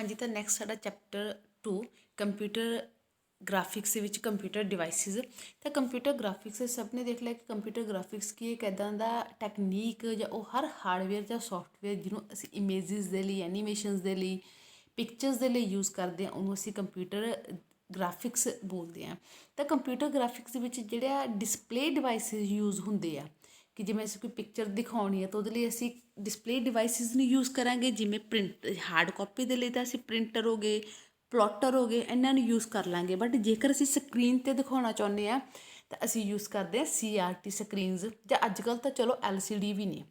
हाँ जी, तो नैक्सट साडा चैप्टर 2 कंप्यूटर ग्राफिक्स ਦੇ ਵਿੱਚ ਕੰਪਿਊਟਰ ਡਿਵਾਈਸਿਸ। ਤਾਂ ਕੰਪਿਊਟਰ ਗ੍ਰਾਫਿਕਸ ਸਭ ਨੇ ਦੇਖ ਲਿਆ ਕਿ ਕੰਪਿਊਟਰ ਗ੍ਰਾਫਿਕਸ ਕੀ ਇੱਕ ਇੱਦਾਂ ਦਾ ਟੈਕਨੀਕ ਜਾਂ ਉਹ ਹਰ ਹਾਰਡਵੇਅਰ ਜਾਂ ਸੌਫਟਵੇਅਰ ਜਿਹਨੂੰ ਅਸੀਂ ਇਮੇਜਿਸ ਦੇ ਲਈ, ਐਨੀਮੇਸ਼ਨਸ ਦੇ ਲਈ, ਪਿਕਚਰਸ ਦੇ ਲਈ ਯੂਜ਼ ਕਰਦੇ ਹਾਂ ਉਹਨੂੰ ਅਸੀਂ ਕੰਪਿਊਟਰ ਗ੍ਰਾਫਿਕਸ ਬੋਲਦੇ ਹਾਂ। ਤਾਂ ਕੰਪਿਊਟਰ ਗ੍ਰਾਫਿਕਸ ਦੇ ਵਿੱਚ ਜਿਹੜਾ ਡਿਸਪਲੇ ਡਿਵਾਈਸਿਸ ਯੂਜ਼ ਹੁੰਦੇ ਆ ਕਿ ਜਿਵੇਂ ਅਸੀਂ ਕੋਈ ਪਿਕਚਰ ਦਿਖਾਉਣੀ ਹੈ ਤਾਂ ਉਹਦੇ ਲਈ ਅਸੀਂ ਡਿਸਪਲੇ ਡਿਵਾਈਸਿਸ ਨੂੰ ਯੂਜ਼ ਕਰਾਂਗੇ। ਜਿਵੇਂ ਪ੍ਰਿੰਟ ਹਾਰਡ ਕਾਪੀ ਦੇ ਲਈ ਤਾਂ ਅਸੀਂ ਪ੍ਰਿੰਟਰ ਹੋ ਗਏ, ਪਲੋਟਰ ਹੋ ਗਏ, ਇਹਨਾਂ ਨੂੰ ਯੂਜ਼ ਕਰ ਲਾਂਗੇ। ਬਟ ਜੇਕਰ ਅਸੀਂ ਸਕਰੀਨ 'ਤੇ ਦਿਖਾਉਣਾ ਚਾਹੁੰਦੇ ਹਾਂ ਤਾਂ ਅਸੀਂ ਯੂਜ਼ ਕਰਦੇ ਹਾਂ CRT ਸਕਰੀਨਸ, ਜਾਂ ਅੱਜ ਕੱਲ੍ਹ ਤਾਂ ਚਲੋ LCD ਵੀ ਨੇ।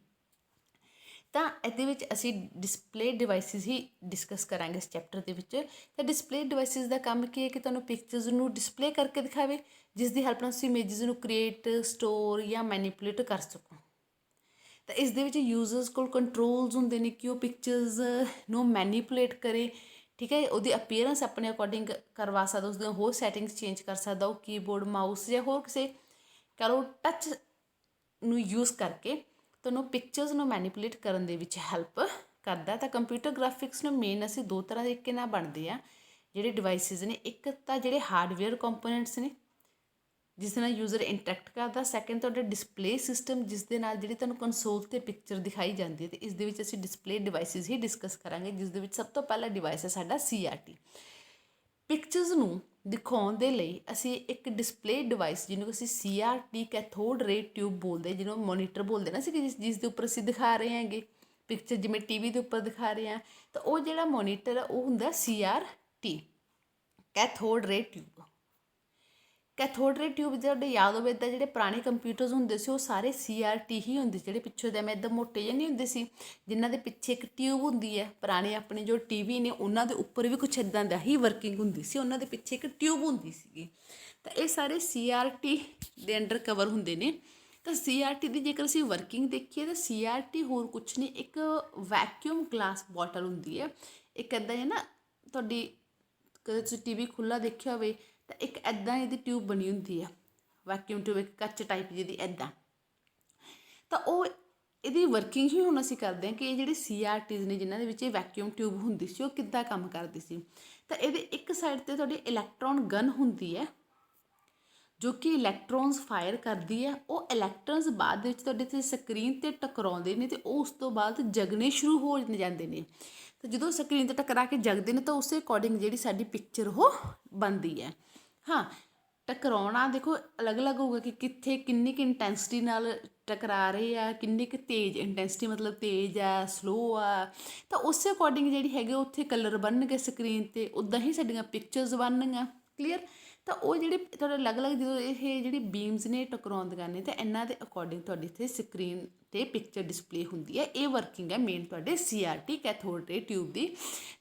ਤਾਂ ਇਹਦੇ ਵਿੱਚ ਅਸੀਂ ਡਿਸਪਲੇ ਡਿਵਾਈਸਿਸ ਹੀ ਡਿਸਕਸ ਕਰਾਂਗੇ ਇਸ ਚੈਪਟਰ ਦੇ ਵਿੱਚ। ਤਾਂ ਡਿਸਪਲੇ ਡਿਵਾਈਸਿਸ ਦਾ ਕੰਮ ਕੀ ਹੈ ਕਿ ਤੁਹਾਨੂੰ ਪਿਕਚਰਸ ਨੂੰ ਡਿਸਪਲੇ ਕਰਕੇ ਦਿਖਾਵੇ, ਜਿਸ ਦੀ ਹੈਲਪ ਨਾਲ ਤੁਸੀਂ ਇਮੇਜਸ ਨੂੰ ਕ੍ਰੀਏਟ, ਸਟੋਰ ਜਾਂ ਮੈਨੀਪੂਲੇਟ ਕਰ ਸਕੋ। ਤਾਂ ਇਸ ਦੇ ਵਿੱਚ ਯੂਜ਼ਰਸ ਕੋਲ ਕੰਟਰੋਲਸ ਹੁੰਦੇ ਨੇ ਕਿ ਉਹ ਪਿਕਚਰਸ ਨੂੰ ਮੈਨੀਪੂਲੇਟ ਕਰੇ, ਠੀਕ ਹੈ। ਉਹਦੀ ਅਪੀਅਰੈਂਸ ਆਪਣੇ ਅਕੋਰਡਿੰਗ ਕਰਵਾ ਸਕਦਾ, ਉਸਦੀਆਂ ਹੋਰ ਸੈਟਿੰਗਸ ਚੇਂਜ ਕਰ ਸਕਦਾ। ਉਹ ਕੀਬੋਰਡ, ਮਾਊਸ ਜਾਂ ਹੋਰ ਕਿਸੇ ਕਹਿ ਲਓ ਟੱਚ ਨੂੰ ਯੂਜ਼ ਕਰਕੇ ਤੁਹਾਨੂੰ ਪਿਕਚਰਸ ਨੂੰ ਮੈਨੀਪੂਲੇਟ ਕਰਨ ਦੇ ਵਿੱਚ ਹੈਲਪ ਕਰਦਾ। ਤਾਂ ਕੰਪਿਊਟਰ ਗ੍ਰਾਫਿਕਸ ਨੂੰ ਮੇਨ ਅਸੀਂ ਦੋ ਤਰ੍ਹਾਂ ਤਰੀਕੇ ਨਾਲ ਬਣਦੇ ਆ ਜਿਹੜੇ ਡਿਵਾਈਸਿਸ ਨੇ। ਇੱਕ ਤਾਂ ਜਿਹੜੇ ਹਾਰਡਵੇਅਰ ਕੰਪੋਨੈਂਟਸ ਨੇ ਜਿਸ ਦੇ ਨਾਲ ਯੂਜ਼ਰ ਇੰਟਰੈਕਟ ਕਰਦਾ। ਸੈਕਿੰਡ ਤੁਹਾਡਾ ਡਿਸਪਲੇ ਸਿਸਟਮ, ਜਿਸ ਦੇ ਨਾਲ ਜਿਹੜੀ ਤੁਹਾਨੂੰ ਕੰਸੋਲ 'ਤੇ ਪਿਕਚਰ ਦਿਖਾਈ ਜਾਂਦੀ ਹੈ। ਅਤੇ ਇਸ ਦੇ ਵਿੱਚ ਅਸੀਂ ਡਿਸਪਲੇ ਡਿਵਾਈਸਿਸ ਹੀ ਡਿਸਕਸ ਕਰਾਂਗੇ, ਜਿਸ ਦੇ ਵਿੱਚ ਸਭ ਤੋਂ ਪਹਿਲਾ ਡਿਵਾਈਸ ਹੈ ਸਾਡਾ CRT। ਪਿਕਚਰਸ ਨੂੰ ਦਿਖਾਉਣ ਦੇ ਲਈ ਅਸੀਂ ਇੱਕ ਡਿਸਪਲੇ ਡਿਵਾਈਸ ਜਿਹਨੂੰ ਅਸੀਂ CRT ਕੈਥੋਡ ਰੇ ਟਿਊਬ ਬੋਲਦੇ, ਜਿਹਨੂੰ ਮੋਨੀਟਰ ਬੋਲਦੇ ਨਾ ਅਸੀਂ, ਜਿਸ ਦੇ ਉੱਪਰ ਅਸੀਂ ਦਿਖਾ ਰਹੇ ਹੈਗੇ ਪਿਕਚਰ, ਜਿਵੇਂ TV ਦੇ ਉੱਪਰ ਦਿਖਾ ਰਹੇ ਹਾਂ। ਤਾਂ ਉਹ ਜਿਹੜਾ ਮੋਨੀਟਰ ਆ ਉਹ ਹੁੰਦਾ CRT ਕੈਥੋਡ ਰੇ ਟਿਊਬ। ਕੈਥੋਡ ਰੇ ਟਿਊਬ ਤੁਹਾਡੇ ਯਾਦ ਹੋਵੇ ਇੱਦਾਂ ਜਿਹੜੇ ਪੁਰਾਣੇ ਕੰਪਿਊਟਰਸ ਹੁੰਦੇ ਸੀ ਉਹ ਸਾਰੇ CRT ਹੀ ਹੁੰਦੇ ਸੀ। ਜਿਹੜੇ ਪਿੱਛੋਂ ਦੇ ਮੈਂ ਇੱਦਾਂ ਮੋਟੇ ਜਿਹੇ ਨਹੀਂ ਹੁੰਦੇ ਸੀ, ਜਿਨ੍ਹਾਂ ਦੇ ਪਿੱਛੇ ਇੱਕ ਟਿਊਬ ਹੁੰਦੀ ਹੈ। ਪੁਰਾਣੇ ਆਪਣੇ ਜੋ TV ਨੇ ਉਹਨਾਂ ਦੇ ਉੱਪਰ ਵੀ ਕੁਛ ਇੱਦਾਂ ਦਾ ਹੀ ਵਰਕਿੰਗ ਹੁੰਦੀ ਸੀ, ਉਹਨਾਂ ਦੇ ਪਿੱਛੇ ਇੱਕ ਟਿਊਬ ਹੁੰਦੀ ਸੀਗੀ। ਤਾਂ ਇਹ ਸਾਰੇ CRT ਦੇ ਅੰਡਰ ਕਵਰ ਹੁੰਦੇ ਨੇ। ਤਾਂ CRT ਦੀ ਜੇਕਰ ਅਸੀਂ ਵਰਕਿੰਗ ਦੇਖੀਏ ਤਾਂ CRT ਹੋਰ ਕੁਛ ਨਹੀਂ, ਇੱਕ ਵੈਕਿਊਮ ਗਲਾਸ ਬੋਟਲ ਹੁੰਦੀ ਹੈ। ਇੱਕ ਇੱਦਾਂ ਹੈ ਨਾ, ਤੁਹਾਡੀ ਕਦੇ ਤੁਸੀਂ TV ਖੁੱਲ੍ਹਾ ਦੇਖਿਆ ਹੋਵੇ ਤਾਂ ਇੱਕ ਇੱਦਾਂ ਇਹਦੀ ਟਿਊਬ ਬਣੀ ਹੁੰਦੀ ਹੈ, ਵੈਕਿਊਮ ਟਿਊਬ, ਇੱਕ ਕੱਚ ਟਾਈਪ ਜਿਹਦੀ ਇੱਦਾਂ। ਤਾਂ ਉਹ ਇਹਦੀ ਵਰਕਿੰਗ ਹੀ ਹੁਣ ਅਸੀਂ ਕਰਦੇ ਹਾਂ ਕਿ ਇਹ ਜਿਹੜੇ CRTs ਨੇ ਜਿਨ੍ਹਾਂ ਦੇ ਵਿੱਚ ਇਹ ਵੈਕਿਊਮ ਟਿਊਬ ਹੁੰਦੀ ਸੀ ਉਹ ਕਿੱਦਾਂ ਕੰਮ ਕਰਦੀ ਸੀ। ਤਾਂ ਇਹਦੇ ਇੱਕ ਸਾਈਡ 'ਤੇ ਤੁਹਾਡੀ ਇਲੈਕਟ੍ਰੋਨ ਗਨ ਹੁੰਦੀ ਹੈ ਜੋ ਕਿ ਇਲੈਕਟ੍ਰੋਨਸ ਫਾਇਰ ਕਰਦੀ ਹੈ। ਉਹ ਇਲੈਕਟ੍ਰੋਨਸ ਬਾਅਦ ਵਿੱਚ ਤੁਹਾਡੇ ਤੇ ਸਕਰੀਨ 'ਤੇ ਟਕਰਾਉਂਦੇ ਨੇ ਅਤੇ ਉਹ ਉਸ ਤੋਂ ਬਾਅਦ ਜਗਣੇ ਸ਼ੁਰੂ ਹੋ ਜਾਂਦੇ ਨੇ। ਤਾਂ ਜਦੋਂ ਸਕਰੀਨ 'ਤੇ ਟਕਰਾ ਕੇ ਜਗਦੇ ਨੇ ਤਾਂ ਉਸੇ ਅਕੋਰਡਿੰਗ ਜਿਹੜੀ ਸਾਡੀ ਪਿਕਚਰ ਉਹ ਬਣਦੀ ਹੈ। ਹਾਂ, ਟਕਰਾਉਣਾ ਦੇਖੋ ਅਲੱਗ ਅਲੱਗ ਹੋਊਗਾ ਕਿ ਕਿੱਥੇ ਕਿੰਨੀ ਕੁ ਇੰਟੈਂਸਿਟੀ ਨਾਲ ਟਕਰਾ ਰਹੇ ਆ, ਕਿੰਨੀ ਕੁ ਤੇਜ਼ ਇੰਟੈਂਸਿਟੀ, ਮਤਲਬ ਤੇਜ਼ ਆ, ਸਲੋ ਆ। ਤਾਂ ਉਸੇ ਅਕੋਰਡਿੰਗ ਜਿਹੜੀ ਹੈਗੀ ਉੱਥੇ ਕਲਰ ਬਣਨਗੇ ਸਕਰੀਨ 'ਤੇ, ਉੱਦਾਂ ਹੀ ਸਾਡੀਆਂ ਪਿਕਚਰਸ ਬਣਨਗੀਆਂ। ਕਲੀਅਰ। ਤਾਂ ਉਹ ਜਿਹੜੇ ਤੁਹਾਡੇ ਅਲੱਗ ਅਲੱਗ ਜਦੋਂ ਇਹ ਜਿਹੜੀ ਬੀਮਸ ਨੇ ਟਕਰਾਉਂਦੀਆਂ ਨੇ ਤਾਂ ਇਹਨਾਂ ਦੇ ਅਕੋਰਡਿੰਗ ਤੁਹਾਡੀ ਇੱਥੇ ਸਕਰੀਨ 'ਤੇ ਪਿਕਚਰ ਡਿਸਪਲੇ ਹੁੰਦੀ ਹੈ। ਇਹ ਵਰਕਿੰਗ ਹੈ ਮੇਨ ਤੁਹਾਡੇ CRT ਕੈਥੋਡ ਰੇ ਟਿਊਬ ਦੀ,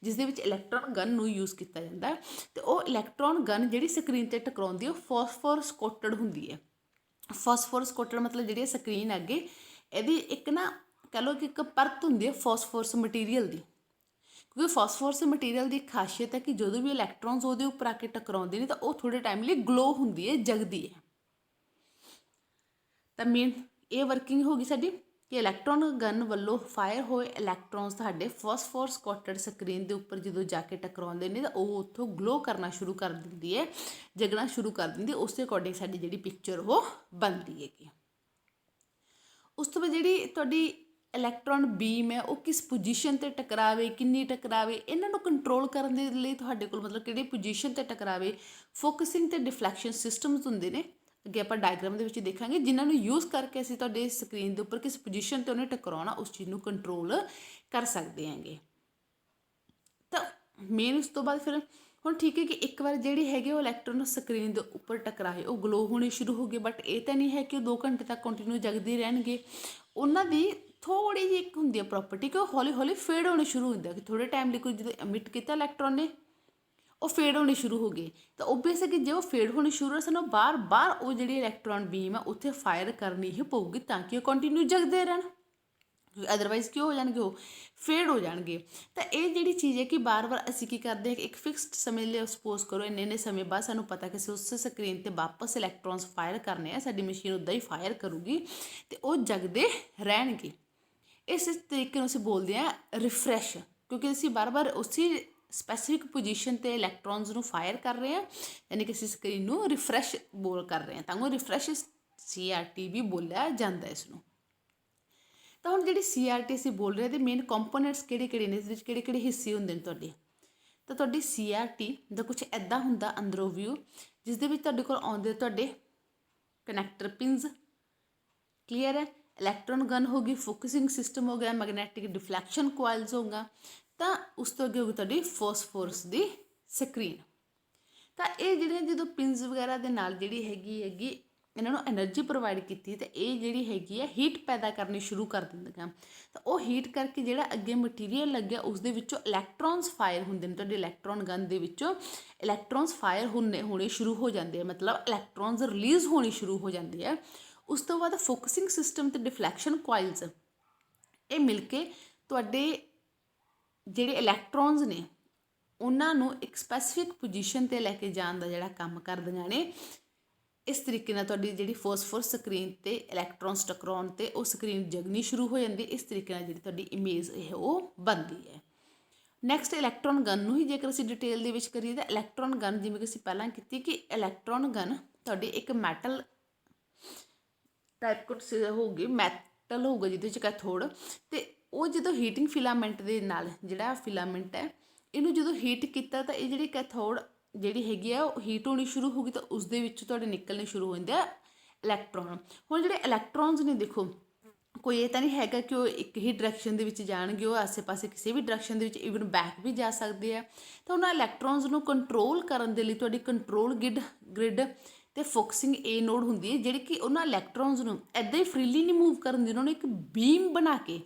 ਜਿਸ ਦੇ ਵਿੱਚ ਇਲੈਕਟ੍ਰੋਨ ਗਨ ਨੂੰ ਯੂਜ਼ ਕੀਤਾ ਜਾਂਦਾ। ਅਤੇ ਉਹ ਇਲੈਕਟ੍ਰੋਨ ਗਨ ਜਿਹੜੀ ਸਕਰੀਨ 'ਤੇ ਟਕਰਾਉਂਦੀ ਉਹ ਫੋਸਫੋਰਸ ਕੋਟਡ ਹੁੰਦੀ ਹੈ। ਫੋਸਫੋਰਸ ਕੋਟਡ ਮਤਲਬ ਜਿਹੜੀ ਸਕਰੀਨ ਅੱਗੇ ਇਹਦੀ ਇੱਕ ਨਾ ਕਹਿ ਲਓ ਕਿ ਇੱਕ ਪਰਤ ਹੁੰਦੀ ਹੈ ਫੋਸਫੋਰਸ ਮਟੀਰੀਅਲ ਦੀ। ਕਿਉਂਕਿ ਫੋਸਫੋਰਸ ਮਟੀਰੀਅਲ ਦੀ ਖਾਸੀਅਤ ਹੈ ਕਿ ਜਦੋਂ ਵੀ ਇਲੈਕਟ੍ਰੋਨਸ ਉਹਦੇ ਉੱਪਰ ਆ ਕੇ ਟਕਰਾਉਂਦੇ ਨੇ ਤਾਂ ਉਹ ਥੋੜ੍ਹੇ ਟਾਈਮ ਲਈ ਗਲੋ ਹੁੰਦੀ ਹੈ, ਜਗਦੀ ਹੈ। ਤਾਂ ਮੇਨ ਇਹ ਵਰਕਿੰਗ ਹੋ ਗਈ ਸਾਡੀ ਕਿ ਇਲੈਕਟ੍ਰੋਨ ਗਨ ਵੱਲੋਂ ਫਾਇਰ ਹੋਏ ਇਲੈਕਟ੍ਰੋਨਸ ਤੁਹਾਡੇ ਫੋਸਫੋਰਸ ਕੋਟਡ ਸਕਰੀਨ ਦੇ ਉੱਪਰ ਜਦੋਂ ਜਾ ਕੇ ਟਕਰਾਉਂਦੇ ਨੇ ਤਾਂ ਉਹ ਉੱਥੋਂ ਗਲੋ ਕਰਨਾ ਸ਼ੁਰੂ ਕਰ ਦਿੰਦੀ ਹੈ, ਜਗਣਾ ਸ਼ੁਰੂ ਕਰ ਦਿੰਦੀ ਹੈ। ਉਸੇ ਅਕੋਰਡਿੰਗ ਸਾਡੀ ਜਿਹੜੀ ਪਿਕਚਰ ਉਹ ਬਣਦੀ ਹੈਗੀ। ਉਸ ਤੋਂ ਬਾਅਦ ਜਿਹੜੀ ਤੁਹਾਡੀ ਇਲੈਕਟ੍ਰੋਨ ਬੀਮ ਹੈ ਉਹ ਕਿਸ ਪੋਜੀਸ਼ਨ 'ਤੇ ਟਕਰਾਵੇ, ਕਿੰਨੀ ਟਕਰਾਵੇ, ਇਹਨਾਂ ਨੂੰ ਕੰਟਰੋਲ ਕਰਨ ਦੇ ਲਈ ਤੁਹਾਡੇ ਕੋਲ ਮਤਲਬ ਕਿਹੜੀ ਪੋਜੀਸ਼ਨ 'ਤੇ ਟਕਰਾਵੇ, ਫੋਕਸਿੰਗ ਅਤੇ ਡਿਫਲੈਕਸ਼ਨ ਸਿਸਟਮਸ ਹੁੰਦੇ ਨੇ। ਅੱਗੇ ਆਪਾਂ ਡਾਇਗਰਾਮ ਦੇ ਵਿੱਚ ਦੇਖਾਂਗੇ, ਜਿਨ੍ਹਾਂ ਨੂੰ ਯੂਜ਼ ਕਰਕੇ ਅਸੀਂ ਤੁਹਾਡੇ ਸਕਰੀਨ ਦੇ ਉੱਪਰ ਕਿਸ ਪੋਜੀਸ਼ਨ 'ਤੇ ਉਹਨੇ ਟਕਰਾਉਣਾ ਉਸ ਚੀਜ਼ ਨੂੰ ਕੰਟਰੋਲ ਕਰ ਸਕਦੇ ਹੈਗੇ। ਤਾਂ ਮੇਨ ਉਸ ਤੋਂ ਬਾਅਦ ਫਿਰ ਹੁਣ ਠੀਕ ਹੈ ਕਿ ਇੱਕ ਵਾਰ ਜਿਹੜੀ ਹੈਗੀ ਉਹ ਇਲੈਕਟ੍ਰੋਨ ਸਕਰੀਨ ਦੇ ਉੱਪਰ ਟਕਰਾਏ, ਉਹ ਗਲੋ ਹੋਣੇ ਸ਼ੁਰੂ ਹੋ ਗਏ। ਬਟ ਇਹ ਤਾਂ ਨਹੀਂ ਹੈ ਕਿ ਉਹ 2 ਘੰਟੇ ਤੱਕ ਕੰਟੀਨਿਊ ਜਗਦੇ ਰਹਿਣਗੇ। ਉਹਨਾਂ ਦੀ ਥੋੜ੍ਹੀ ਜਿਹੀ ਇੱਕ ਹੁੰਦੀ ਹੈ ਪ੍ਰੋਪਰਟੀ ਕਿ ਉਹ ਹੌਲੀ ਹੌਲੀ ਫੇਡ ਹੋਣੇ ਸ਼ੁਰੂ ਹੁੰਦਾ, ਕਿ ਥੋੜ੍ਹੇ ਟਾਈਮ ਲਈ ਕੋਈ ਜਦੋਂ ਐਮਿਟ ਕੀਤਾ ਇਲੈਕਟ੍ਰੋਨ ਨੇ ਉਹ ਫੇਡ ਹੋਣੇ ਸ਼ੁਰੂ ਹੋ ਗਏ। ਤਾਂ ਓਬਵੀਅਸ ਹੈ ਕਿ ਜੇ ਉਹ ਫੇਡ ਹੋਣੇ ਸ਼ੁਰੂ ਹੋ ਸਾਨੂੰ ਬਾਰ ਬਾਰ ਉਹ ਜਿਹੜੀ ਇਲੈਕਟ੍ਰੋਨ ਬੀਮ ਹੈ ਉੱਥੇ ਫਾਇਰ ਕਰਨੀ ਹੀ ਪਊਗੀ ਤਾਂ ਕਿ ਉਹ ਕੰਟੀਨਿਊ ਜਗਦੇ ਰਹਿਣ, ਅਦਰਵਾਈਜ਼ ਕੀ ਹੋ ਜਾਣਗੇ, ਉਹ ਫੇਡ ਹੋ ਜਾਣਗੇ। ਤਾਂ ਇਹ ਜਿਹੜੀ ਚੀਜ਼ ਹੈ ਕਿ ਬਾਰ ਬਾਰ ਅਸੀਂ ਕੀ ਕਰਦੇ ਹਾਂ ਕਿ ਇੱਕ ਫਿਕਸਡ ਸਮੇਂ ਲਈ ਸਪੋਜ਼ ਕਰੋ ਇੰਨੇ ਸਮੇਂ ਬਾਅਦ ਸਾਨੂੰ ਪਤਾ ਕਿ ਅਸੀਂ ਉਸ ਸਕਰੀਨ 'ਤੇ ਵਾਪਸ ਇਲੈਕਟ੍ਰੋਨਸ ਫਾਇਰ ਕਰਨੇ ਆ, ਸਾਡੀ ਮਸ਼ੀਨ ਉੱਦਾਂ ਹੀ ਫਾਇਰ ਕਰੂਗੀ ਅਤੇ ਉਹ ਜਗਦੇ ਰਹਿਣਗੇ। ਇਸ ਤਰੀਕੇ ਨੂੰ ਅਸੀਂ ਬੋਲਦੇ ਹਾਂ ਰਿਫਰੈਸ਼, ਕਿਉਂਕਿ ਅਸੀਂ ਬਾਰ ਬਾਰ ਉਸੇ ਸਪੈਸੀਫਿਕ ਪੋਜੀਸ਼ਨ 'ਤੇ ਇਲੈਕਟ੍ਰੋਨਸ ਨੂੰ ਫਾਇਰ ਕਰ ਰਹੇ ਹਾਂ, ਯਾਨੀ ਕਿ ਅਸੀਂ ਸਕਰੀਨ ਨੂੰ ਰਿਫਰੈਸ਼ ਬੋਲ ਕਰ ਰਹੇ ਹਾਂ, ਤਾਂ ਉਹ ਰਿਫਰੈਸ਼ CRT ਵੀ ਬੋਲਿਆ ਜਾਂਦਾ ਇਸ ਨੂੰ। ਤਾਂ ਹੁਣ ਜਿਹੜੀ CRT ਅਸੀਂ ਬੋਲ ਰਹੇ ਹਾਂ, ਇਹਦੇ ਮੇਨ ਕੰਪੋਨੈਂਟਸ ਕਿਹੜੇ ਨੇ, ਇਸ ਵਿੱਚ ਕਿਹੜੇ ਹਿੱਸੇ ਹੁੰਦੇ ਨੇ ਤੁਹਾਡੇ। ਤਾਂ ਤੁਹਾਡੀ CRT ਦਾ ਕੁਛ ਇੱਦਾਂ ਹੁੰਦਾ ਅੰਦਰੋਂ ਵਿਊ, ਜਿਸ ਦੇ ਵਿੱਚ ਤੁਹਾਡੇ ਕੋਲ ਆਉਂਦੇ ਤੁਹਾਡੇ ਕਨੈਕਟਰ ਪਿੰਸ, ਕਲੀਅਰ ਹੈ, ਇਲੈਕਟ੍ਰੋਨ ਗਨ ਹੋ ਗਈ, ਫੋਕਸਿੰਗ ਸਿਸਟਮ ਹੋ ਗਿਆ, ਮੈਗਨੈਟਿਕ ਡਿਫਲੈਕਸ਼ਨ ਕੋਇਲਸ ਹੋਗਾ, ਤਾਂ ਉਸ ਤੋਂ ਅੱਗੇ ਹੋਊਗੀ ਤੁਹਾਡੀ ਫੋਸਫੋਰਸ ਦੀ ਸਕਰੀਨ। ਤਾਂ ਇਹ ਜਿਹੜੀਆਂ ਜਦੋਂ ਪਿੰਸ ਵਗੈਰਾ ਦੇ ਨਾਲ ਜਿਹੜੀ ਹੈਗੀ ਇਹਨਾਂ ਨੂੰ ਐਨਰਜੀ ਪ੍ਰੋਵਾਈਡ ਕੀਤੀ, ਤਾਂ ਇਹ ਜਿਹੜੀ ਹੈਗੀ ਹੈ ਹੀਟ ਪੈਦਾ ਕਰਨੀ ਸ਼ੁਰੂ ਕਰ ਦਿੰਦੀਆਂ। ਤਾਂ ਉਹ ਹੀਟ ਕਰਕੇ ਜਿਹੜਾ ਅੱਗੇ ਮਟੀਰੀਅਲ ਲੱਗਿਆ ਉਸ ਦੇ ਵਿੱਚੋਂ ਇਲੈਕਟ੍ਰੋਨਸ ਫਾਇਰ ਹੁੰਦੇ ਨੇ, ਤੁਹਾਡੇ ਇਲੈਕਟ੍ਰੋਨ ਗਨ ਦੇ ਵਿੱਚੋਂ ਇਲੈਕਟ੍ਰੋਨਸ ਫਾਇਰ ਹੋਣੇ ਸ਼ੁਰੂ ਹੋ ਜਾਂਦੇ ਆ, ਮਤਲਬ ਇਲੈਕਟ੍ਰੋਨਸ ਰਿਲੀਜ਼ ਹੋਣੀ ਸ਼ੁਰੂ ਹੋ ਜਾਂਦੀ ਹੈ। ਉਸ ਤੋਂ ਬਾਅਦ ਫੋਕਸਿੰਗ ਸਿਸਟਮ ਅਤੇ ਡਿਫਲੈਕਸ਼ਨ ਕੋਇਲਸ ਇਹ ਮਿਲ ਕੇ ਤੁਹਾਡੇ ਜਿਹੜੇ ਇਲੈਕਟ੍ਰੋਨਸ ਨੇ ਉਹਨਾਂ ਨੂੰ ਇੱਕ ਸਪੈਸੀਫਿਕ ਪੋਜੀਸ਼ਨ 'ਤੇ ਲੈ ਕੇ ਜਾਣ ਦਾ ਜਿਹੜਾ ਕੰਮ ਕਰਦੀਆਂ ਨੇ। ਇਸ ਤਰੀਕੇ ਨਾਲ ਤੁਹਾਡੀ ਜਿਹੜੀ ਫੋਸਫੋਰਸ ਸਕਰੀਨ 'ਤੇ ਇਲੈਕਟ੍ਰੋਨਸ ਟਕਰਾਉਣ 'ਤੇ ਉਹ ਸਕਰੀਨ ਜਗਣੀ ਸ਼ੁਰੂ ਹੋ ਜਾਂਦੀ। ਇਸ ਤਰੀਕੇ ਨਾਲ ਜਿਹੜੀ ਤੁਹਾਡੀ ਇਮੇਜ ਇਹ ਉਹ ਬਣਦੀ ਹੈ। ਨੈਕਸਟ ਇਲੈਕਟ੍ਰੋਨ ਗਨ ਨੂੰ ਹੀ ਜੇਕਰ ਅਸੀਂ ਡਿਟੇਲ ਦੇ ਵਿੱਚ ਕਰੀਏ ਤਾਂ ਇਲੈਕਟ੍ਰੋਨ ਗਨ ਜਿਵੇਂ ਕਿ ਅਸੀਂ ਪਹਿਲਾਂ ਕੀਤੀ ਕਿ ਇਲੈਕਟ੍ਰੋਨ ਗਨ ਤੁਹਾਡੀ ਇੱਕ ਮੈਟਲ ਟਾਈਪ ਕੁਛ ਹੋਊਗੀ, ਮੈਟਲ ਹੋਊਗਾ ਜਿਹਦੇ ਵਿੱਚ ਕੈਥੋਡ, ਅਤੇ ਉਹ ਜਦੋਂ ਹੀਟਿੰਗ ਫਿਲਾਮੈਂਟ ਦੇ ਨਾਲ ਜਿਹੜਾ ਫਿਲਾਮੈਂਟ ਹੈ ਇਹਨੂੰ ਜਦੋਂ ਹੀਟ ਕੀਤਾ ਤਾਂ ਇਹ ਜਿਹੜੀ ਕੈਥੋਡ ਜਿਹੜੀ ਹੈਗੀ ਆ ਉਹ ਹੀਟ ਹੋਣੀ ਸ਼ੁਰੂ ਹੋ ਗਈ, ਤਾਂ ਉਸ ਦੇ ਵਿੱਚ ਤੁਹਾਡੇ ਨਿਕਲਣੇ ਸ਼ੁਰੂ ਹੋ ਜਾਂਦੇ ਆ ਇਲੈਕਟ੍ਰੋਨ। ਹੁਣ ਜਿਹੜੇ ਇਲੈਕਟ੍ਰੋਨਸ ਨੇ ਦੇਖੋ ਕੋਈ ਇਹ ਤਾਂ ਨਹੀਂ ਹੈਗਾ ਕਿ ਉਹ ਇੱਕ ਹੀ ਡਾਇਰੈਕਸ਼ਨ ਦੇ ਵਿੱਚ ਜਾਣਗੇ, ਉਹ ਆਸੇ-ਪਾਸੇ ਕਿਸੇ ਵੀ ਡਾਇਰੈਕਸ਼ਨ ਦੇ ਵਿੱਚ ਈਵਨ ਬੈਕ ਵੀ ਜਾ ਸਕਦੇ ਆ। ਤਾਂ ਉਹਨਾਂ ਇਲੈਕਟ੍ਰੋਨਸ ਨੂੰ ਕੰਟਰੋਲ ਕਰਨ ਦੇ ਲਈ ਤੁਹਾਡੀ ਕੰਟਰੋਲ ਗ੍ਰਿਡ ਅਤੇ ਫੋਕਸਿੰਗ ਨੋਡ ਹੁੰਦੀ ਹੈ, ਜਿਹੜੀ ਕਿ ਉਹਨਾਂ ਇਲੈਕਟ੍ਰੋਨਸ ਨੂੰ ਇੱਦਾਂ ਹੀ ਫਰੀਲੀ ਨਹੀਂ ਮੂਵ ਕਰਨ ਦੀ, ਉਹਨਾਂ ਨੂੰ ਇੱਕ ਬੀਮ ਬਣਾ ਕੇ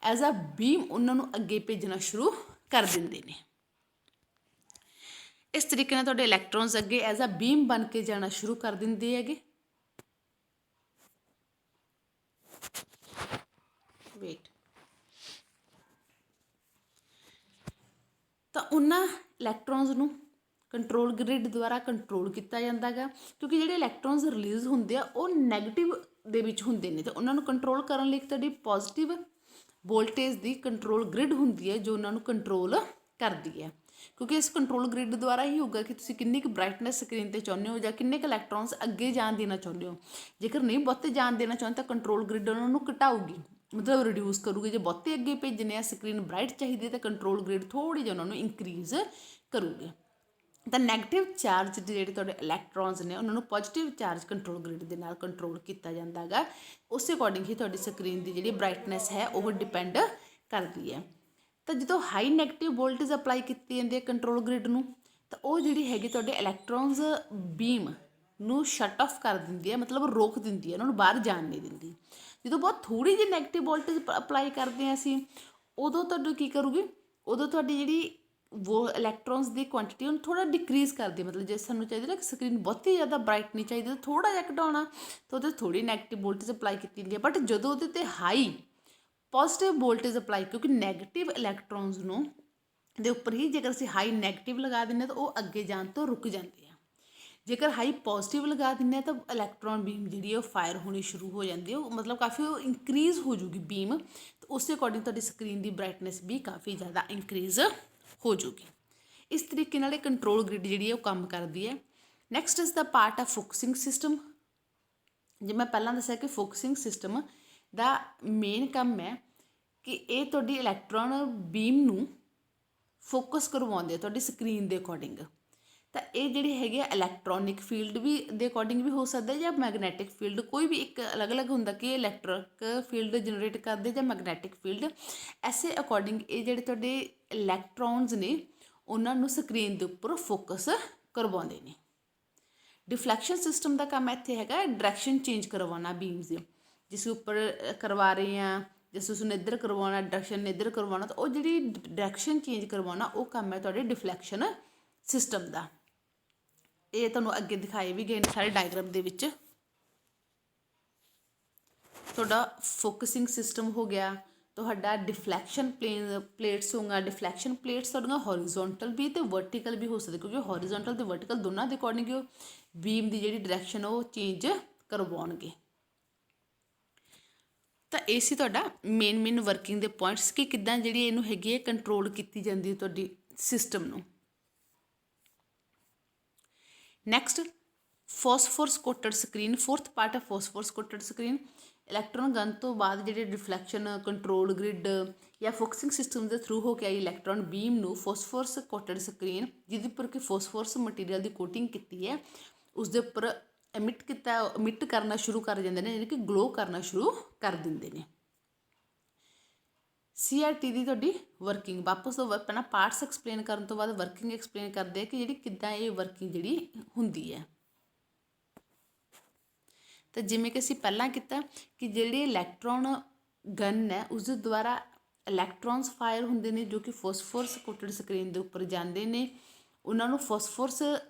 ਐਜ਼ ਅ ਬੀਮ ਉਹਨਾਂ ਨੂੰ ਅੱਗੇ ਭੇਜਣਾ ਸ਼ੁਰੂ ਕਰ ਦਿੰਦੇ ਨੇ। ਇਸ ਤਰੀਕੇ ਨਾਲ ਤੁਹਾਡੇ ਇਲੈਕਟ੍ਰੋਨਸ ਅੱਗੇ ਐਜ਼ ਅ ਬੀਮ ਬਣ ਕੇ ਜਾਣਾ ਸ਼ੁਰੂ ਕਰ ਦਿੰਦੇ ਹੈਗੇ। ਵੇਟ ਤਾਂ ਉਹਨਾਂ ਇਲੈਕਟ੍ਰੋਨਸ ਨੂੰ ਕੰਟਰੋਲ ਗ੍ਰਿਡ ਦੁਆਰਾ ਕੰਟਰੋਲ ਕੀਤਾ ਜਾਂਦਾ ਗਾ, ਕਿਉਂਕਿ ਜਿਹੜੇ ਇਲੈਕਟ੍ਰੋਨਸ ਰਿਲੀਜ਼ ਹੁੰਦੇ ਆ ਉਹ ਨੈਗੇਟਿਵ ਦੇ ਵਿੱਚ ਹੁੰਦੇ ਨੇ, ਅਤੇ ਉਹਨਾਂ ਨੂੰ ਕੰਟਰੋਲ ਕਰਨ ਲਈ ਤੁਹਾਡੀ ਪੋਜ਼ੀਟਿਵ ਵੋਲਟੇਜ ਦੀ ਕੰਟਰੋਲ ਗ੍ਰਿਡ ਹੁੰਦੀ ਹੈ ਜੋ ਉਹਨਾਂ ਨੂੰ ਕੰਟਰੋਲ ਕਰਦੀ ਹੈ। ਕਿਉਂਕਿ ਇਸ ਕੰਟਰੋਲ ਗ੍ਰਿਡ ਦੁਆਰਾ ਹੀ ਹੋਊਗਾ ਕਿ ਤੁਸੀਂ ਕਿੰਨੀ ਕੁ ਬਰਾਈਟਨੈਸ ਸਕਰੀਨ 'ਤੇ ਚਾਹੁੰਦੇ ਹੋ ਜਾਂ ਕਿੰਨੇ ਕੁ ਇਲੈਕਟ੍ਰੋਨਸ ਅੱਗੇ ਜਾਣ ਦੇਣਾ ਚਾਹੁੰਦੇ ਹੋ। ਜੇਕਰ ਨਹੀਂ ਬਹੁਤੇ ਜਾਣ ਦੇਣਾ ਚਾਹੁੰਦੇ ਤਾਂ ਕੰਟਰੋਲ ਗ੍ਰਿਡ ਉਹਨਾਂ ਨੂੰ ਘਟਾਊਗੀ, ਮਤਲਬ ਰਿਡਿਊਸ ਕਰੂਗੀ। ਜੇ ਬਹੁਤੇ ਅੱਗੇ ਭੇਜਣੇ ਆ, ਸਕਰੀਨ ਬਰਾਈਟ ਚਾਹੀਦੀ ਹੈ, ਤਾਂ ਕੰਟਰੋਲ ਗ੍ਰਿਡ ਥੋੜ੍ਹੀ ਜਿਹੀ ਉਹਨਾਂ ਨੂੰ ਇਨਕਰੀਜ਼ ਕਰੂਗੀ। ਤਾਂ ਨੈਗੇਟਿਵ ਚਾਰਜ ਜਿਹੜੇ ਤੁਹਾਡੇ ਇਲੈਕਟ੍ਰੋਨਸ ਨੇ ਉਹਨਾਂ ਨੂੰ ਪੋਜ਼ੀਟਿਵ ਚਾਰਜ ਕੰਟਰੋਲ ਗ੍ਰਿਡ ਦੇ ਨਾਲ ਕੰਟਰੋਲ ਕੀਤਾ ਜਾਂਦਾ ਹੈਗਾ। ਉਸੇ ਅਕੋਰਡਿੰਗ ਹੀ ਤੁਹਾਡੀ ਸਕਰੀਨ ਦੀ ਜਿਹੜੀ ਬਰਾਈਟਨੈਸ ਹੈ ਉਹ ਡਿਪੈਂਡ ਕਰਦੀ ਹੈ। ਤਾਂ ਜਦੋਂ ਹਾਈ ਨੈਗੇਟਿਵ ਵੋਲਟੇਜ ਅਪਲਾਈ ਕੀਤੀ ਜਾਂਦੀ ਹੈ ਕੰਟਰੋਲ ਗ੍ਰਿਡ ਨੂੰ, ਤਾਂ ਉਹ ਜਿਹੜੀ ਹੈਗੀ ਤੁਹਾਡੇ ਇਲੈਕਟ੍ਰੋਨਸ ਬੀਮ ਨੂੰ ਸ਼ਟ ਆਫ ਕਰ ਦਿੰਦੀ ਹੈ, ਮਤਲਬ ਰੋਕ ਦਿੰਦੀ ਹੈ, ਉਹਨਾਂ ਨੂੰ ਬਾਹਰ ਜਾਣ ਨਹੀਂ ਦਿੰਦੀ। ਜਦੋਂ ਬਹੁਤ ਥੋੜ੍ਹੀ ਜਿਹੀ ਨੈਗੇਟਿਵ ਵੋਲਟੇਜ ਅਪਲਾਈ ਕਰਦੇ ਹਾਂ ਅਸੀਂ, ਉਦੋਂ ਤੁਹਾਨੂੰ ਕੀ ਕਰੂਗੀ, ਉਦੋਂ ਤੁਹਾਡੀ ਜਿਹੜੀ ਇਲੈਕਟ੍ਰੋਨਸ ਦੀ ਕੁਆਂਟੀਟੀ ਉਹਨੂੰ ਥੋੜ੍ਹਾ ਡਿਕਰੀਜ਼ ਕਰਦੀ, ਮਤਲਬ ਜੇ ਸਾਨੂੰ ਚਾਹੀਦਾ ਨਾ ਕਿ ਸਕਰੀਨ ਬਹੁਤੀ ਜ਼ਿਆਦਾ ਬਰਾਈਟ ਨਹੀਂ ਚਾਹੀਦੀ, ਤਾਂ ਥੋੜ੍ਹਾ ਜਿਹਾ ਘਟਾਉਣਾ, ਤਾਂ ਉਹਦੇ ਥੋੜ੍ਹੀ ਨੈਗੇਟਿਵ ਵੋਲਟੇਜ ਅਪਲਾਈ ਕੀਤੀ ਜਾਂਦੀ ਹੈ। ਬਟ ਜਦੋਂ ਉਹਦੇ 'ਤੇ ਹਾਈ ਪੋਜ਼ੀਟਿਵ ਵੋਲਟੇਜ ਅਪਲਾਈ, ਕਿਉਂਕਿ ਨੈਗੇਟਿਵ ਇਲੈਕਟ੍ਰੋਨਸ ਨੂੰ ਦੇ ਉੱਪਰ ਹੀ ਜੇਕਰ ਅਸੀਂ ਹਾਈ ਨੈਗੇਟਿਵ ਲਗਾ ਦਿੰਦੇ ਹਾਂ ਤਾਂ ਉਹ ਅੱਗੇ ਜਾਣ ਤੋਂ ਰੁਕ ਜਾਂਦੇ ਆ। ਜੇਕਰ ਹਾਈ ਪੋਜ਼ੀਟਿਵ ਲਗਾ ਦਿੰਦੇ ਹਾਂ ਤਾਂ ਇਲੈਕਟ੍ਰੋਨ ਬੀਮ ਜਿਹੜੀ ਉਹ ਫਾਇਰ ਹੋਣੀ ਸ਼ੁਰੂ ਹੋ ਜਾਂਦੀ ਹੈ, ਉਹ ਮਤਲਬ ਕਾਫੀ ਉਹ ਇਨਕਰੀਜ਼ ਹੋ ਜੂਗੀ ਬੀਮ, ਤਾਂ ਉਸੇ ਅਕੋਰਡਿੰਗ ਤੁਹਾਡੀ ਸਕਰੀਨ ਦੀ ਬਰਾਈਟਨੈਸ ਵੀ ਕਾਫੀ ਜ਼ਿਆਦਾ ਇਨਕਰੀਜ਼ ਹੋ ਜੂਗੀ। ਇਸ ਤਰੀਕੇ ਨਾਲ ਇਹ ਕੰਟਰੋਲ ਗ੍ਰਿਡ ਜਿਹੜੀ ਹੈ ਉਹ ਕੰਮ ਕਰਦੀ ਹੈ। Next is the part of focusing system. ਜੇ ਮੈਂ ਪਹਿਲਾਂ ਦੱਸਿਆ ਕਿ ਫੋਕਸਿੰਗ ਸਿਸਟਮ ਦਾ ਮੇਨ ਕੰਮ ਹੈ ਕਿ ਇਹ ਤੁਹਾਡੀ ਇਲੈਕਟ੍ਰੋਨ ਬੀਮ ਨੂੰ ਫੋਕਸ ਕਰਵਾਉਂਦੇ ਆ ਤੁਹਾਡੀ ਸਕਰੀਨ ਦੇ ਅਕੋਰਡਿੰਗ। ਤਾਂ ਇਹ ਜਿਹੜੀ ਹੈਗੀ ਆ ਇਲੈਕਟ੍ਰੋਨਿਕ ਫੀਲਡ ਵੀ ਦੇ ਅਕੋਰਡਿੰਗ ਵੀ ਹੋ ਸਕਦਾ ਜਾਂ ਮੈਗਨੈਟਿਕ ਫੀਲਡ, ਕੋਈ ਵੀ ਇੱਕ ਅਲੱਗ-ਅਲੱਗ ਹੁੰਦਾ ਕਿ ਇਲੈਕਟ੍ਰਿਕ ਫੀਲਡ ਜਨਰੇਟ ਕਰਦੇ ਜਾਂ ਮੈਗਨੈਟਿਕ ਫੀਲਡ। ਐਸੇ ਅਕੋਰਡਿੰਗ ਇਹ ਜਿਹੜੇ ਤੁਹਾਡੇ ਇਲੈਕਟ੍ਰੋਨਸ ਨੇ ਉਹਨਾਂ ਨੂੰ ਸਕਰੀਨ ਦੇ ਉੱਪਰ ਫੋਕਸ ਕਰਵਾਉਂਦੇ ਨੇ। ਡਿਫਲੈਕਸ਼ਨ ਸਿਸਟਮ ਦਾ ਕੰਮ ਇੱਥੇ ਹੈਗਾ ਡਾਇਰੈਕਸ਼ਨ ਚੇਂਜ ਕਰਵਾਉਣਾ ਬੀਮਸ ਦੀ, ਜਿਸ ਉੱਪਰ ਕਰਵਾ ਰਹੇ ਹਾਂ, ਜਿਸ ਉਸਨੂੰ ਇੱਧਰ ਕਰਵਾਉਣਾ, ਡਾਇਰੈਕਸ਼ਨ ਨੇ ਇੱਧਰ ਕਰਵਾਉਣਾ, ਤਾਂ ਉਹ ਜਿਹੜੀ ਡਾਇਰੈਕਸ਼ਨ ਚੇਂਜ ਕਰਵਾਉਣਾ ਉਹ ਕੰਮ ਹੈ ਤੁਹਾਡੇ ਡਿਫਲੈਕਸ਼ਨ ਸਿਸਟਮ ਦਾ। ਇਹ ਤੁਹਾਨੂੰ ਅੱਗੇ ਦਿਖਾਏ ਵੀ ਗਏ ਨੇ ਸਾਰੇ ਡਾਇਗਰਾਮ ਦੇ ਵਿੱਚ। ਤੁਹਾਡਾ ਫੋਕਸਿੰਗ ਸਿਸਟਮ ਹੋ ਗਿਆ, ਤੁਹਾਡਾ ਡਿਫਲੈਕਸ਼ਨ ਪਲੇਟਸ ਹੋਊਗਾ। ਡਿਫਲੈਕਸ਼ਨ ਪਲੇਟਸ ਤੁਹਾਡੀਆਂ ਹੌਰੀਜ਼ੋਨਟਲ ਵੀ ਅਤੇ ਵਰਟੀਕਲ ਵੀ ਹੋ ਸਕਦੇ, ਕਿਉਂਕਿ ਹੌਰੀਜ਼ੋਨਟਲ ਅਤੇ ਵਰਟੀਕਲ ਦੋਨਾਂ ਦੇ ਅਕੋਰਡਿੰਗ ਉਹ ਬੀਮ ਦੀ ਜਿਹੜੀ ਡਾਇਰੈਕਸ਼ਨ ਉਹ ਚੇਂਜ ਕਰਵਾਉਣਗੇ। ਤਾਂ ਇਹ ਸੀ ਤੁਹਾਡਾ ਮੇਨ ਵਰਕਿੰਗ ਦੇ ਪੁਆਇੰਟਸ ਕਿ ਕਿੱਦਾਂ ਜਿਹੜੀ ਇਹਨੂੰ ਹੈਗੀ ਹੈ ਕੰਟਰੋਲ ਕੀਤੀ ਜਾਂਦੀ ਹੈ ਤੁਹਾਡੀ ਸਿਸਟਮ ਨੂੰ। Next phosphorus coated screen, fourth part ਹੈ phosphorus coated screen. Electron gun ਤੋਂ ਬਾਅਦ ਜਿਹੜੇ ਰਿਫਲੈਕਸ਼ਨ ਕੰਟਰੋਲ ਗ੍ਰਿਡ ਜਾਂ ਫੋਕਸਿੰਗ ਸਿਸਟਮ ਦੇ ਥਰੂ ਹੋ ਕੇ ਆਈ ਇਲੈਕਟ੍ਰੋਨ ਬੀਮ ਨੂੰ ਫੋਸਫੋਰਸ ਕੋਟਡ ਸਕਰੀਨ, ਜਿਹਦੇ ਉੱਪਰ ਕਿ ਫੋਸਫੋਰਸ ਮਟੀਰੀਅਲ ਦੀ ਕੋਟਿੰਗ ਕੀਤੀ ਹੈ, ਉਸ ਦੇ ਉੱਪਰ ਐਮਿਟ ਕਰਨਾ ਸ਼ੁਰੂ ਕਰ ਜਾਂਦੇ ਨੇ, ਯਾਨੀ ਕਿ ਗਲੋ ਕਰਨਾ ਸ਼ੁਰੂ ਕਰ ਦਿੰਦੇ ਨੇ। CRT ਦੀ ਤੁਹਾਡੀ ਵਰਕਿੰਗ, ਵਾਪਸ ਤੋਂ ਪਹਿਲਾਂ ਪਾਰਟਸ ਐਕਸਪਲੇਨ ਕਰਨ ਤੋਂ ਬਾਅਦ ਵਰਕਿੰਗ ਐਕਸਪਲੇਨ ਕਰਦੇ ਆ ਕਿ ਜਿਹੜੀ ਕਿੱਦਾਂ ਇਹ ਵਰਕਿੰਗ ਜਿਹੜੀ ਹੁੰਦੀ ਹੈ। ਤਾਂ ਜਿਵੇਂ ਕਿ ਅਸੀਂ ਪਹਿਲਾਂ ਕੀਤਾ ਕਿ ਜਿਹੜੀ ਇਲੈਕਟ੍ਰੋਨ ਗਨ ਹੈ ਉਸ ਦੇ ਦੁਆਰਾ ਇਲੈਕਟ੍ਰੋਨਸ ਫਾਇਰ ਹੁੰਦੇ ਨੇ ਜੋ ਕਿ ਫੋਸਫੋਰਸ ਕੋਟਡ ਸਕਰੀਨ ਦੇ ਉੱਪਰ ਜਾਂਦੇ ਨੇ। ਉਹਨਾਂ ਨੂੰ ਫੋਸਫੋਰਸ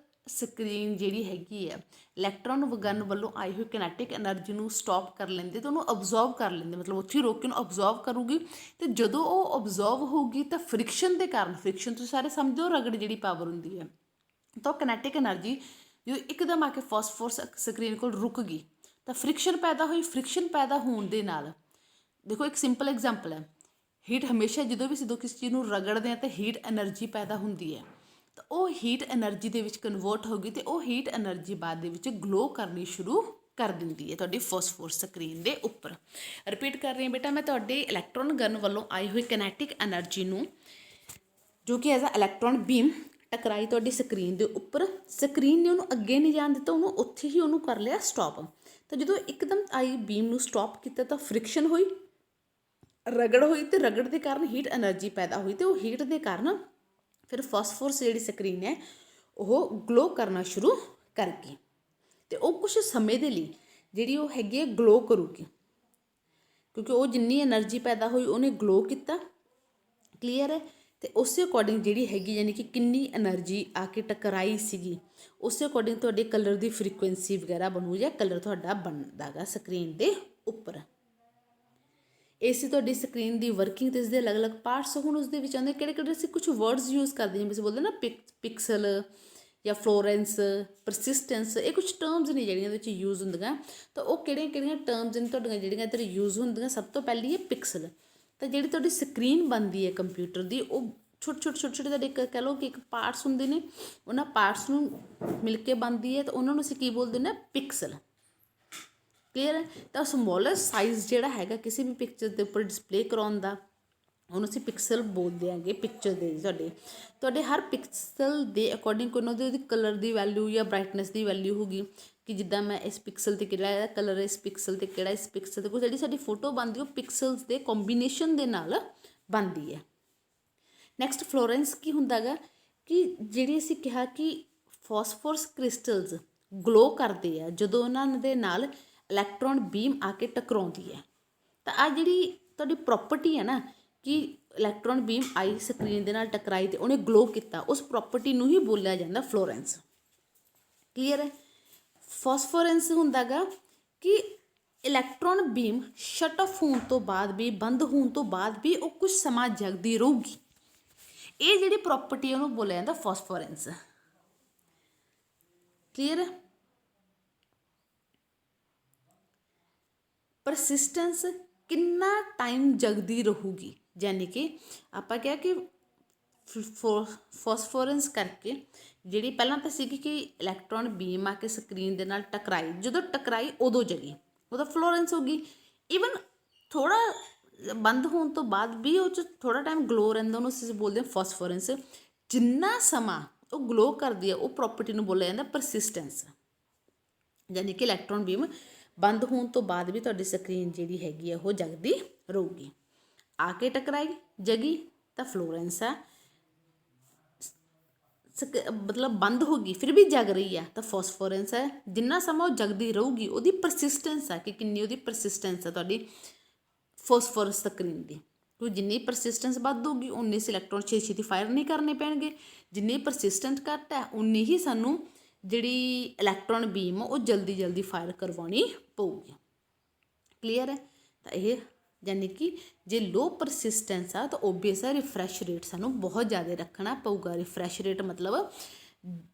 ਸਕਰੀਨ ਜਿਹੜੀ ਹੈਗੀ ਹੈ ਇਲੈਕਟ੍ਰੋਨ ਗਨ ਵੱਲੋਂ ਆਈ ਹੋਈ ਕਿਨੈਟਿਕ ਐਨਰਜੀ ਨੂੰ ਸਟਾਪ ਕਰ ਲੈਂਦੇ, ਤਾਂ ਉਹਨੂੰ ਅਬਜ਼ੋਰਬ ਕਰ ਲੈਂਦੇ, ਮਤਲਬ ਉੱਥੇ ਰੋਕ ਕੇ ਉਹਨੂੰ ਅਬਜ਼ੋਰਬ ਕਰੂਗੀ। ਅਤੇ ਜਦੋਂ ਉਹ ਅਬਜ਼ੋਰਬ ਹੋਊਗੀ ਤਾਂ ਫ੍ਰਿਕਸ਼ਨ ਦੇ ਕਾਰਨ, ਫ੍ਰਿਕਸ਼ਨ ਤੁਸੀਂ ਸਾਰੇ ਸਮਝੋ ਰਗੜ ਜਿਹੜੀ ਪਾਵਰ ਹੁੰਦੀ ਹੈ, ਤਾਂ ਉਹ ਕਿਨੈਟਿਕ ਐਨਰਜੀ ਜਦੋਂ ਇੱਕਦਮ ਆ ਕੇ ਫੋਸਫੋਰਸ ਸਕਰੀਨ ਕੋਲ ਰੁਕ ਗਈ ਤਾਂ ਫ੍ਰਿਕਸ਼ਨ ਪੈਦਾ ਹੋਈ। ਫ੍ਰਿਕਸ਼ਨ ਪੈਦਾ ਹੋਣ ਦੇ ਨਾਲ ਦੇਖੋ ਇੱਕ ਸਿੰਪਲ ਐਗਜ਼ਾਮਪਲ ਹੈ, ਹੀਟ ਹਮੇਸ਼ਾ ਜਦੋਂ ਵੀ ਅਸੀਂ ਕਿਸੇ ਚੀਜ਼ ਨੂੰ ਰਗੜਦੇ ਹਾਂ ਤਾਂ ਹੀਟ ਐਨਰਜੀ ਪੈਦਾ ਹੁੰਦੀ ਹੈ, ਤਾਂ ਉਹ ਹੀਟ ਐਨਰਜੀ ਦੇ ਵਿੱਚ ਕਨਵਰਟ ਹੋ ਗਈ ਅਤੇ ਉਹ ਹੀਟ ਐਨਰਜੀ ਬਾਅਦ ਦੇ ਵਿੱਚ ਗਲੋ ਕਰਨੀ ਸ਼ੁਰੂ ਕਰ ਦਿੰਦੀ ਹੈ ਤੁਹਾਡੀ ਫੋਸਫੋਰਸ ਸਕਰੀਨ ਦੇ ਉੱਪਰ। ਰਿਪੀਟ ਕਰ ਰਹੀ ਹਾਂ ਬੇਟਾ ਮੈਂ, ਤੁਹਾਡੇ ਇਲੈਕਟ੍ਰੋਨ ਗਨ ਵੱਲੋਂ ਆਈ ਹੋਈ ਕਿਨੈਟਿਕ ਐਨਰਜੀ ਨੂੰ ਜੋ ਕਿ ਐਜ਼ ਅ ਇਲੈਕਟ੍ਰੋਨ ਬੀਮ ਟਕਰਾਈ ਤੁਹਾਡੀ ਸਕਰੀਨ ਦੇ ਉੱਪਰ, ਸਕਰੀਨ ਨੇ ਉਹਨੂੰ ਅੱਗੇ ਨਹੀਂ ਜਾਣ ਦਿੱਤਾ, ਉਹਨੂੰ ਉੱਥੇ ਹੀ ਉਹਨੂੰ ਕਰ ਲਿਆ ਸਟਾਪ। ਤਾਂ ਜਦੋਂ ਇੱਕਦਮ ਆਈ ਬੀਮ ਨੂੰ ਸਟਾਪ ਕੀਤਾ ਤਾਂ ਫ੍ਰਿਕਸ਼ਨ ਹੋਈ, ਰਗੜ ਹੋਈ, ਅਤੇ ਰਗੜ ਦੇ ਕਾਰਨ ਹੀਟ ਐਨਰਜੀ ਪੈਦਾ ਹੋਈ, ਅਤੇ ਉਹ ਹੀਟ ਦੇ ਕਾਰਨ ਫਿਰ ਫੋਸਫੋਰਸ ਜਿਹੜੀ ਸਕਰੀਨ ਹੈ ਉਹ ਗਲੋ ਕਰਨਾ ਸ਼ੁਰੂ ਕਰ ਗਈ, ਅਤੇ ਉਹ ਕੁਛ ਸਮੇਂ ਦੇ ਲਈ ਜਿਹੜੀ ਉਹ ਹੈਗੀ ਹੈ ਗਲੋ ਕਰੂਗੀ, ਕਿਉਂਕਿ ਉਹ ਜਿੰਨੀ ਐਨਰਜੀ ਪੈਦਾ ਹੋਈ ਉਹਨੇ ਗਲੋ ਕੀਤਾ। ਕਲੀਅਰ ਹੈ। ਅਤੇ ਉਸੇ ਅਕੋਰਡਿੰਗ ਜਿਹੜੀ ਹੈਗੀ ਯਾਨੀ ਕਿ ਕਿੰਨੀ ਐਨਰਜੀ ਆ ਕੇ ਟਕਰਾਈ ਸੀਗੀ, ਉਸੇ ਅਕੋਰਡਿੰਗ ਤੁਹਾਡੇ ਕਲਰ ਦੀ ਫ੍ਰੀਕੁਐਂਸੀ ਵਗੈਰਾ ਬਣੂ ਜਾਂ ਕਲਰ ਤੁਹਾਡਾ ਬਣਦਾ ਗਾ ਸਕਰੀਨ ਦੇ ਉੱਪਰ। ਇਹ ਸੀ ਤੁਹਾਡੀ ਸਕਰੀਨ ਦੀ ਵਰਕਿੰਗ ਅਤੇ ਇਸਦੇ ਅਲੱਗ-ਅਲੱਗ ਪਾਰਟਸ। ਹੁਣ ਉਸਦੇ ਵਿੱਚ ਆਉਂਦੇ ਕਿਹੜੇ ਅਸੀਂ ਕੁਝ ਵਰਡਸ ਯੂਜ਼ ਕਰਦੇ ਜਿਵੇਂ ਅਸੀਂ ਬੋਲਦੇ ਨਾ ਪਿਕਸਲ ਜਾਂ ਫਲੋਰੈਂਸ, ਪਰਸਿਸਟੈਂਸ, ਇਹ ਕੁਛ ਟਰਮਸ ਨੇ ਜਿਹੜੀਆਂ ਇਹਦੇ ਵਿੱਚ ਯੂਜ਼ ਹੁੰਦੀਆਂ। ਤਾਂ ਉਹ ਕਿਹੜੀਆਂ ਟਰਮਸ ਨੇ ਤੁਹਾਡੀਆਂ ਜਿਹੜੀਆਂ ਇੱਧਰ ਯੂਜ਼ ਹੁੰਦੀਆਂ। ਸਭ ਤੋਂ ਪਹਿਲੀ ਹੈ ਪਿਕਸਲ। ਤਾਂ ਜਿਹੜੀ ਤੁਹਾਡੀ ਸਕਰੀਨ ਬਣਦੀ ਹੈ ਕੰਪਿਊਟਰ ਦੀ, ਉਹ ਛੋਟੇ ਤੁਹਾਡੇ ਕਹਿ ਲਓ ਕਿ ਇੱਕ ਪਾਰਟਸ ਹੁੰਦੇ ਨੇ, ਉਹਨਾਂ ਪਾਰਟਸ ਨੂੰ ਮਿਲ ਕੇ ਬਣਦੀ ਹੈ, ਤਾਂ ਉਹਨਾਂ ਨੂੰ ਅਸੀਂ ਕੀ ਬੋਲਦੇ ਨੇ, ਪਿਕਸਲ। ਕਲੀਅਰ ਹੈ। ਤਾਂ ਸਮੋਲੈਸਟ ਸਾਈਜ਼ ਜਿਹੜਾ ਹੈਗਾ ਕਿਸੇ ਵੀ ਪਿਕਚਰ ਦੇ ਉੱਪਰ ਡਿਸਪਲੇ ਕਰਾਉਣ ਦਾ, ਉਹਨੂੰ ਅਸੀਂ ਪਿਕਸਲ ਬੋਲਦੇ ਆਂਗੇ। ਪਿਕਚਰ ਦੇ ਤੁਹਾਡੇ ਹਰ ਪਿਕਸਲ ਦੇ ਅਕੋਰਡਿੰਗ ਕੋਈ ਨਾ ਉਹਦੀ ਕਲਰ ਦੀ ਵੈਲਿਊ ਜਾਂ ਬਰਾਈਟਨੈਸ ਦੀ ਵੈਲਿਊ ਹੋਊਗੀ ਕਿ ਜਿੱਦਾਂ ਮੈਂ ਇਸ ਪਿਕਸਲ 'ਤੇ ਕਿਹੜਾ ਕਲਰ ਹੈ, ਇਸ ਪਿਕਸਲ 'ਤੇ ਕਿਹੜਾ, ਇਸ ਪਿਕਸਲ 'ਤੇ ਕੋਈ ਜਿਹੜੀ ਸਾਡੀ ਫੋਟੋ ਬਣਦੀ ਉਹ ਪਿਕਸਲਸ ਦੇ ਕੰਬੀਨੇਸ਼ਨ ਦੇ ਨਾਲ ਬਣਦੀ ਹੈ। ਨੈਕਸਟ ਫਲੋਰੈਂਸ ਕੀ ਹੁੰਦਾ ਗਾ ਕਿ ਜਿਹੜੀ ਅਸੀਂ ਕਿਹਾ ਕਿ ਫੋਸਫੋਰਸ ਕ੍ਰਿਸਟਲਸ ਗਲੋ ਕਰਦੇ ਆ ਜਦੋਂ ਉਹਨਾਂ ਦੇ ਨਾਲ ਇਲੈਕਟ੍ਰੋਨ ਬੀਮ ਆ ਕੇ ਟਕਰਾਉਂਦੀ ਹੈ। ਤਾਂ ਆਹ ਜਿਹੜੀ ਤੁਹਾਡੀ ਪ੍ਰੋਪਰਟੀ ਹੈ ਨਾ ਕਿ ਇਲੈਕਟ੍ਰੋਨ ਬੀਮ ਆਈ ਸਕਰੀਨ ਦੇ ਨਾਲ ਟਕਰਾਈ ਅਤੇ ਉਹਨੇ ਗਲੋ ਕੀਤਾ, ਉਸ ਪ੍ਰੋਪਰਟੀ ਨੂੰ ਹੀ ਬੋਲਿਆ ਜਾਂਦਾ ਫਲੋਰੈਂਸ। ਕਲੀਅਰ ਹੈ। ਫੋਸਫੋਰੈਂਸ ਹੁੰਦਾ ਗਾ ਕਿ ਇਲੈਕਟ੍ਰੋਨ ਬੀਮ ਸ਼ਟ ਆਫ ਹੋਣ ਤੋਂ ਬਾਅਦ ਵੀ, ਬੰਦ ਹੋਣ ਤੋਂ ਬਾਅਦ ਵੀ ਉਹ ਕੁਝ ਸਮਾਂ ਜਗਦੀ ਰਹੂਗੀ। ਇਹ ਜਿਹੜੀ ਪ੍ਰੋਪਰਟੀ ਉਹਨੂੰ ਬੋਲਿਆ ਜਾਂਦਾ ਫੋਸਫੋਰੈਂਸ। ਕਲੀਅਰ ਹੈ। ਪਰਸਿਸਟੈਂਸ ਕਿੰਨਾ ਟਾਈਮ ਜਗਦੀ ਰਹੂਗੀ, ਯਾਨੀ ਕਿ ਆਪਾਂ ਕਿਹਾ ਕਿ ਫੋਸਫੋਰੈਂਸ ਕਰਕੇ ਜਿਹੜੀ ਪਹਿਲਾਂ ਤਾਂ ਸੀਗੀ ਕਿ ਇਲੈਕਟ੍ਰੋਨ ਬੀਮ ਆ ਕੇ ਸਕਰੀਨ ਦੇ ਨਾਲ ਟਕਰਾਈ, ਜਦੋਂ ਟਕਰਾਈ ਉਦੋਂ ਜਗੀ, ਉਹਦਾ ਫਲੋਰੈਂਸ ਹੋ ਗਈ। ਈਵਨ ਥੋੜ੍ਹਾ ਬੰਦ ਹੋਣ ਤੋਂ ਬਾਅਦ ਵੀ ਉਹ 'ਚ ਥੋੜ੍ਹਾ ਟਾਈਮ ਗਲੋ ਰਹਿੰਦਾ, ਉਹਨੂੰ ਅਸੀਂ ਬੋਲਦੇ ਹਾਂ ਫੋਸਫੋਰੈਂਸ। ਜਿੰਨਾ ਸਮਾਂ ਉਹ ਗਲੋ ਕਰਦੀ ਹੈ ਉਹ ਪ੍ਰੋਪਰਟੀ ਨੂੰ ਬੋਲਿਆ ਜਾਂਦਾ ਪਰਸਿਸਟੈਂਸ। ਯਾਨੀ ਕਿ ਇਲੈਕਟ੍ਰੋਨ ਬੀਮ ਬੰਦ ਹੋਣ ਤੋਂ ਬਾਅਦ ਵੀ ਤੁਹਾਡੀ ਸਕਰੀਨ ਜਿਹੜੀ ਹੈਗੀ ਆ ਉਹ ਜਗਦੀ ਰਹੂਗੀ। ਆ ਕੇ ਟਕਰਾਈ, ਜਗੀ ਤਾਂ ਫਲੋਰੈਂਸ ਆ, ਮਤਲਬ ਬੰਦ ਹੋ ਗਈ ਫਿਰ ਵੀ ਜਗ ਰਹੀ ਆ ਤਾਂ ਫੋਸਫੋਰੈਂਸ ਹੈ। ਜਿੰਨਾ ਸਮਾਂ ਉਹ ਜਗਦੀ ਰਹੂਗੀ ਉਹਦੀ ਪਰਸਿਸਟੈਂਸ ਆ ਕਿ ਕਿੰਨੀ ਉਹਦੀ ਪਰਸਿਸਟੈਂਸ ਆ ਤੁਹਾਡੀ ਫੋਸਫੋਰਸ ਸਕਰੀਨ ਦੀ। ਕਿਉਂਕਿ ਜਿੰਨੀ ਪਰਸਿਸਟੈਂਸ ਵੱਧ ਹੋਊਗੀ ਉਨੇ ਇਲੈਕਟ੍ਰੋਨ ਛੇਤੀ ਫਾਇਰ ਨਹੀਂ ਕਰਨੇ ਪੈਣਗੇ, ਜਿੰਨੀ ਪਰਸਿਸਟੈਂਟ ਘੱਟ ਹੈ ਉਨੀ ਹੀ ਸਾਨੂੰ ਜਿਹੜੀ ਇਲੈਕਟ੍ਰੋਨ ਬੀਮ ਉਹ ਜਲਦੀ ਫਾਇਰ ਕਰਵਾਉਣੀ ਪਊਗੀ। ਕਲੀਅਰ ਹੈ। ਤਾਂ ਇਹ ਯਾਨੀ ਕਿ ਜੇ ਲੋ ਪਰਸਿਸਟੈਂਸ ਆ ਤਾਂ ਓਬੀਅਸ ਹੈ ਰਿਫਰੈਸ਼ ਰੇਟ ਸਾਨੂੰ ਬਹੁਤ ਜ਼ਿਆਦਾ ਰੱਖਣਾ ਪਊਗਾ। ਰਿਫਰੈਸ਼ ਰੇਟ ਮਤਲਬ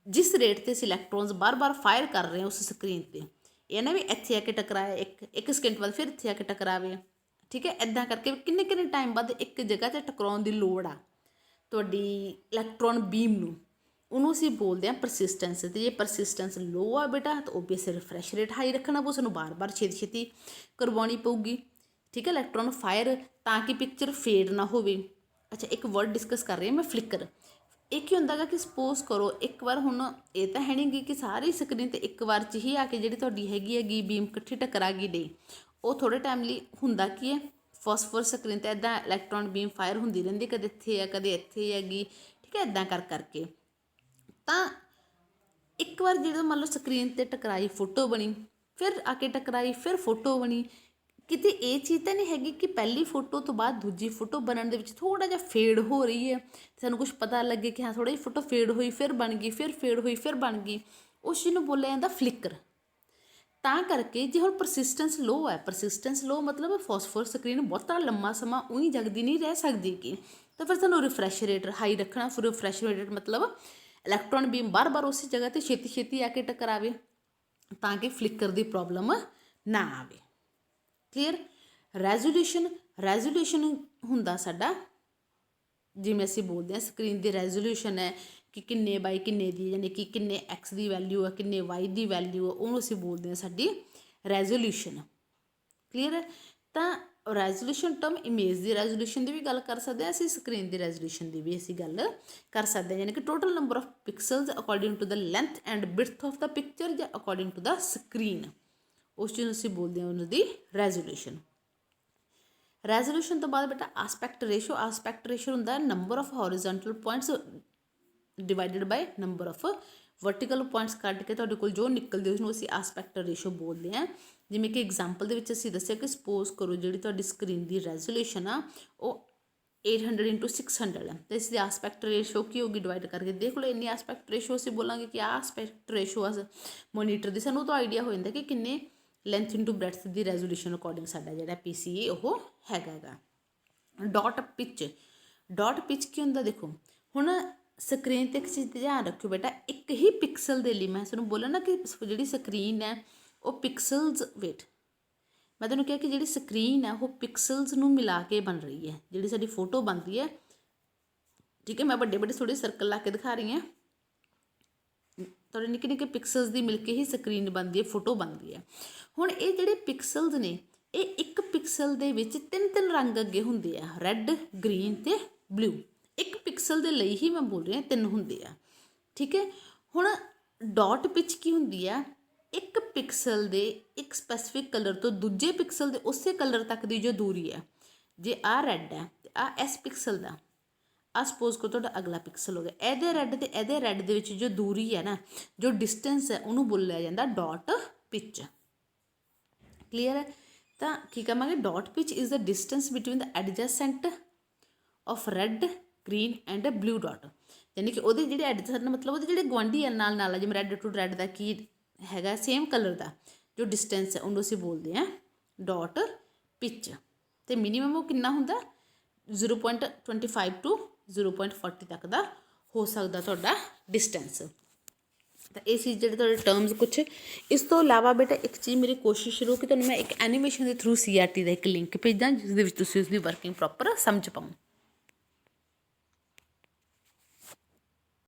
ਜਿਸ ਰੇਟ 'ਤੇ ਅਸੀਂ ਇਲੈਕਟ੍ਰੋਨਸ ਬਾਰ ਫਾਇਰ ਕਰ ਰਹੇ ਹਾਂ ਉਸ ਸਕਰੀਨ 'ਤੇ, ਇਹ ਨਾ ਵੀ ਇੱਥੇ ਆ ਕੇ ਟਕਰਾਇਆ, ਇੱਕ ਸਕਿੰਟ ਬਾਅਦ ਫਿਰ ਇੱਥੇ ਆ ਕੇ ਟਕਰਾਵੇ। ਠੀਕ ਹੈ। ਇੱਦਾਂ ਕਰਕੇ ਕਿੰਨੇ ਟਾਈਮ ਬਾਅਦ ਇੱਕ ਜਗ੍ਹਾ 'ਤੇ ਟਕਰਾਉਣ ਦੀ ਲੋੜ ਆ, ਤੁਹਾਡੀ ਇਲੈਕਟ੍ਰੋਨ ਬੀਮ ਨੂੰ, ਉਹਨੂੰ ਅਸੀਂ ਬੋਲਦੇ ਹਾਂ ਪਰਸਿਸਟੈਂਸ। ਤੇ ਜੇ ਪਰਸਿਸਟੈਂਸ ਲੋ ਆ ਬੇਟਾ ਤਾਂ ਓਬੀਅਸ ਰਿਫਰੈਸ਼ ਰੇਟ ਹਾਈ ਰੱਖਣਾ ਪਊ, ਸਾਨੂੰ ਬਾਰ-ਬਾਰ ਛੇਤੀ ਕਰਵਾਉਣੀ ਪਊਗੀ। ਠੀਕ ਹੈ, ਇਲੈਕਟ੍ਰੋਨ ਫਾਇਰ ਤਾਂ ਕਿ ਪਿਕਚਰ ਫੇਡ ਨਾ ਹੋਵੇ। ਅੱਛਾ, ਇੱਕ ਵਰਡ ਡਿਸਕਸ ਕਰ ਰਹੀ ਹਾਂ ਮੈਂ, ਫਲਿੱਕਰ। ਇਹ ਕੀ ਹੁੰਦਾ ਗਾ ਕਿ ਸਪੋਜ਼ ਕਰੋ ਇੱਕ ਵਾਰ, ਹੁਣ ਇਹ ਤਾਂ ਹੈ ਨਹੀਂ ਗੀ ਕਿ ਸਾਰੀ ਸਕਰੀਨ 'ਤੇ ਇੱਕ ਵਾਰ 'ਚ ਹੀ ਆ ਕੇ ਜਿਹੜੀ ਤੁਹਾਡੀ ਹੈਗੀ ਬੀਮ ਇਕੱਠੀ ਟਕਰਾ ਗਈ, ਨਹੀਂ। ਉਹ ਥੋੜ੍ਹੇ ਟਾਈਮ ਲਈ ਹੁੰਦਾ ਕੀ ਹੈ, ਫੋਸਫੋਰਸ ਸਕਰੀਨ 'ਤੇ ਇੱਦਾਂ ਇਲੈਕਟ੍ਰੋਨ ਬੀਮ ਫਾਇਰ ਹੁੰਦੀ ਰਹਿੰਦੀ, ਕਦੇ ਇੱਥੇ ਆ ਕਦੇ ਇੱਥੇ ਹੈਗੀ। ਠੀਕ ਹੈ, ਇੱਦਾਂ ਕਰਕੇ ਤਾਂ ਇੱਕ ਵਾਰ ਜਦੋਂ ਮੰਨ ਲਓ ਸਕਰੀਨ 'ਤੇ ਟਕਰਾਈ, ਫੋਟੋ ਬਣੀ, ਫਿਰ ਆ ਕੇ ਟਕਰਾਈ, ਫਿਰ ਫੋਟੋ ਬਣੀ। ਕਿਤੇ ਇਹ ਚੀਜ਼ ਤਾਂ ਨਹੀਂ ਹੈਗੀ ਕਿ ਪਹਿਲੀ ਫੋਟੋ ਤੋਂ ਬਾਅਦ ਦੂਜੀ ਫੋਟੋ ਬਣਨ ਦੇ ਵਿੱਚ ਥੋੜ੍ਹਾ ਜਿਹਾ ਫੇਡ ਹੋ ਰਹੀ ਹੈ, ਸਾਨੂੰ ਕੁਛ ਪਤਾ ਲੱਗੇ ਕਿ ਹਾਂ ਥੋੜ੍ਹਾ ਜਿਹੀ ਫੋਟੋ ਫੇਡ ਹੋਈ, ਫਿਰ ਬਣ ਗਈ, ਫਿਰ ਫੇਡ ਹੋਈ, ਫਿਰ ਬਣ ਗਈ। ਉਸ ਚੀਜ਼ ਨੂੰ ਬੋਲਿਆ ਜਾਂਦਾ ਫਲਿੱਕਰ। ਤਾਂ ਕਰਕੇ ਜੇ ਹੁਣ ਪਰਸਿਸਟੈਂਸ ਲੋ ਹੈ, ਪਰਸਿਸਟੈਂਸ ਲੋ ਮਤਲਬ ਫੋਸਫੋਰਸ ਸਕਰੀਨ ਬਹੁਤਾ ਲੰਮਾ ਸਮਾਂ ਉਹੀ ਜਗਦੀ ਨਹੀਂ ਰਹਿ ਸਕਦੀ ਕਿ, ਤਾਂ ਫਿਰ ਸਾਨੂੰ ਰਿਫਰੈਸ਼ ਰੇਟ ਹਾਈ ਰੱਖਣਾ। ਫਿਰ ਰਿਫਰੈਸ਼ ਰੇਟ ਮਤਲਬ ਇਲੈਕਟ੍ਰੋਨ ਬੀਮ ਬਾਰ-ਬਾਰ ਉਸੇ ਜਗ੍ਹਾ 'ਤੇ ਛੇਤੀ ਆ ਕੇ ਟਕਰਾਵੇ, ਤਾਂ ਕਿ ਫਲਿੱਕਰ ਦੀ ਪ੍ਰੋਬਲਮ ਨਾ ਆਵੇ। ਕਲੀਅਰ। ਰੈਜ਼ੋਲੂਸ਼ਨ ਹੁੰਦਾ ਸਾਡਾ, ਜਿਵੇਂ ਅਸੀਂ ਬੋਲਦੇ ਹਾਂ ਸਕਰੀਨ ਦੀ ਰੈਜ਼ੋਲੂਸ਼ਨ ਹੈ ਕਿ ਕਿੰਨੇ ਬਾਈ ਕਿੰਨੇ ਦੀ, ਯਾਨੀ ਕਿ ਕਿੰਨੇ ਐਕਸ ਦੀ ਵੈਲਿਊ ਹੈ, ਕਿੰਨੇ ਵਾਈ ਦੀ ਵੈਲਿਊ ਹੈ, ਉਹਨੂੰ ਅਸੀਂ ਬੋਲਦੇ ਹਾਂ ਸਾਡੀ ਰੈਜ਼ੋਲੂਸ਼ਨ। ਕਲੀਅਰ ਹੈ। ਤਾਂ ਰੈਜ਼ੋਲੂਸ਼ਨ ਟਰਮ ਇਮੇਜ ਦੀ ਰੈਜ਼ੋਲੂਸ਼ਨ ਦੀ ਵੀ ਗੱਲ ਕਰ ਸਕਦੇ ਹਾਂ ਅਸੀਂ, ਸਕਰੀਨ ਦੀ ਰੈਜ਼ੋਲੂਸ਼ਨ ਦੀ ਵੀ ਅਸੀਂ ਗੱਲ ਕਰ ਸਕਦੇ ਹਾਂ, ਯਾਨੀ ਕਿ total number of pixels according to the length and width of the picture ਜਾਂ ਅਕੋਰਡਿੰਗ ਟੂ ਦ ਸਕਰੀਨ, ਉਸ ਚੀਜ਼ ਨੂੰ ਅਸੀਂ ਬੋਲਦੇ ਹਾਂ ਉਹਨਾਂ ਦੀ ਰੈਜ਼ੋਲੂਸ਼ਨ। ਰੈਜ਼ੋਲੂਸ਼ਨ ਤੋਂ ਬਾਅਦ ਬੇਟਾ ਆਸਪੈਕਟ ਰੇਸ਼ੋ। ਆਸਪੈਕਟ ਰੇਸ਼ੋ ਹੁੰਦਾ number of horizontal points divided by number of vertical points ਕੱਢ ਕੇ ਤੁਹਾਡੇ ਕੋਲ ਜੋ ਨਿਕਲਦੇ ਉਸ ਨੂੰ ਅਸੀਂ ਆਸਪੈਕਟ ਰੇਸ਼ੋ ਬੋਲਦੇ ਹਾਂ। ਜਿਵੇਂ ਕਿ ਐਗਜ਼ਾਮਪਲ ਦੇ ਵਿੱਚ ਅਸੀਂ ਦੱਸਿਆ ਕਿ ਸਪੋਜ਼ ਕਰੋ ਜਿਹੜੀ ਤੁਹਾਡੀ ਸਕਰੀਨ ਦੀ ਰੈਜ਼ੋਲੂਸ਼ਨ ਆ ਉਹ 800x600 ਹੈ, ਅਤੇ ਇਸ ਦੀ ਆਸਪੈਕਟ ਰੇਸ਼ੋ ਕੀ ਹੋਊਗੀ, ਡਿਵਾਈਡ ਕਰਕੇ ਦੇਖ ਲਓ। ਇੰਨੀ ਆਸਪੈਕਟ ਰੇਸ਼ੋ ਅਸੀਂ ਬੋਲਾਂਗੇ ਕਿ ਆਸਪੈਕਟ ਰੇਸ਼ੋ ਆ ਮੋਨੀਟਰ ਦੀ, ਸਾਨੂੰ ਤਾਂ ਆਈਡੀਆ ਹੋ ਜਾਂਦਾ ਕਿ ਕਿੰਨੇ ਲੈਂਥ ਇੰਟੂ ਬ੍ਰੈਡਥ ਦੀ ਰੈਜ਼ੋਲੂਸ਼ਨ ਅਕੋਰਡਿੰਗ ਸਾਡਾ ਜਿਹੜਾ PCA ਉਹ ਹੈਗਾ। Dot pitch. ਡਾਟ ਪਿਚ ਕੀ ਹੁੰਦਾ, ਦੇਖੋ ਹੁਣ ਸਕਰੀਨ 'ਤੇ ਇੱਕ ਚੀਜ਼ ਧਿਆਨ ਰੱਖਿਓ ਬੇਟਾ, ਇੱਕ ਹੀ ਪਿਕਸਲ ਦੇ ਲਈ, ਮੈਂ ਤੁਹਾਨੂੰ ਬੋਲਿਆ ਨਾ ਕਿ ਜਿਹੜੀ ਸਕਰੀਨ ਹੈ ਉਹ ਪਿਕਸਲਸ, ਵੇਟ ਮੈਂ ਤੁਹਾਨੂੰ ਕਿਹਾ ਕਿ ਜਿਹੜੀ ਸਕਰੀਨ ਹੈ ਉਹ ਪਿਕਸਲਸ ਨੂੰ ਮਿਲਾ ਕੇ ਬਣ ਰਹੀ ਹੈ, ਜਿਹੜੀ ਸਾਡੀ ਫੋਟੋ ਬਣਦੀ ਹੈ। ਠੀਕ ਹੈ, ਮੈਂ ਵੱਡੇ ਥੋੜ੍ਹੇ ਸਰਕਲ ਲਾ ਕੇ ਦਿਖਾ ਰਹੀ ਹਾਂ, ਤੁਹਾਡੇ ਨਿੱਕੇ ਪਿਕਸਲਸ ਦੀ ਮਿਲ ਕੇ ਹੀ ਸਕਰੀਨ ਬਣਦੀ ਹੈ, ਫੋਟੋ ਬਣਦੀ ਹੈ। ਹੁਣ ਇਹ ਜਿਹੜੇ ਪਿਕਸਲਸ ਨੇ, ਇਹ ਇੱਕ ਪਿਕਸਲ ਦੇ ਵਿੱਚ ਤਿੰਨ ਰੰਗ ਅੱਗੇ ਹੁੰਦੇ ਆ, ਰੈੱਡ, ਗ੍ਰੀਨ ਅਤੇ ਬਲੂ। ਇੱਕ ਪਿਕਸਲ ਦੇ ਲਈ ਹੀ ਮੈਂ ਬੋਲ ਰਹੀ ਹਾਂ, ਤਿੰਨ ਹੁੰਦੇ ਆ। ਠੀਕ ਹੈ, ਹੁਣ ਡਾਟ ਪਿਚ ਕੀ ਹੁੰਦੀ ਆ, ਇੱਕ ਪਿਕਸਲ ਦੇ ਇੱਕ ਸਪੈਸੀਫਿਕ ਕਲਰ ਤੋਂ ਦੂਜੇ ਪਿਕਸਲ ਦੇ ਉਸੇ ਕਲਰ ਤੱਕ ਦੀ ਜੋ ਦੂਰੀ ਹੈ, ਜੇ ਆਹ ਰੈੱਡ ਹੈ ਅਤੇ ਆਹ ਇਸ ਪਿਕਸਲ ਦਾ, ਆਹ ਸਪੋਜ਼ ਕਰੋ ਤੁਹਾਡਾ ਅਗਲਾ ਪਿਕਸਲ ਹੋ ਗਿਆ, ਇਹਦੇ ਰੈੱਡ ਅਤੇ ਇਹਦੇ ਰੈੱਡ ਦੇ ਵਿੱਚ ਜੋ ਦੂਰੀ ਹੈ ਨਾ, ਜੋ ਡਿਸਟੈਂਸ ਹੈ, ਉਹਨੂੰ ਬੋਲਿਆ ਜਾਂਦਾ ਡਾਟ ਪਿਚ। ਕਲੀਅਰ ਹੈ। ਤਾਂ ਕੀ ਕਹਾਂਗੇ, dot pitch is the distance between the adjacent of red, green and blue dot, ਯਾਨੀ ਕਿ ਉਹਦੇ ਜਿਹੜੇ ਐਡਜਸੈਂਟ ਮਤਲਬ ਉਹਦੇ ਜਿਹੜੇ ਗੁਆਂਢੀ ਆ ਨਾਲ ਆ, ਜਿਵੇਂ ਰੈੱਡ ਟੂ ਰੈੱਡ ਦਾ ਕੀ ਹੈਗਾ, ਸੇਮ ਕਲਰ ਦਾ ਜੋ ਡਿਸਟੈਂਸ ਹੈ ਉਹਨੂੰ ਅਸੀਂ ਬੋਲਦੇ ਹਾਂ ਡਾਟ ਪਿਚ। ਅਤੇ ਮਿਨੀਮਮ ਉਹ ਕਿੰਨਾ ਹੁੰਦਾ, 0.25 to 0.40 ਤੱਕ ਦਾ ਹੋ ਸਕਦਾ ਤੁਹਾਡਾ ਡਿਸਟੈਂਸ। ਤਾਂ ਇਹ ਸੀ ਜਿਹੜੇ ਤੁਹਾਡੇ ਟਰਮਸ ਕੁਛ। ਇਸ ਤੋਂ ਇਲਾਵਾ ਬੇਟਾ ਇੱਕ ਚੀਜ਼ ਮੇਰੀ ਕੋਸ਼ਿਸ਼ ਰਹੂ ਕਿ ਤੁਹਾਨੂੰ ਮੈਂ ਇੱਕ ਐਨੀਮੇਸ਼ਨ ਦੇ ਥਰੂ CRT ਦਾ ਇੱਕ ਲਿੰਕ ਭੇਜਾਂ, ਜਿਸ ਦੇ ਵਿੱਚ ਤੁਸੀਂ ਉਸਦੀ ਵਰਕਿੰਗ ਪ੍ਰੋਪਰ ਸਮਝ ਪਾਓ।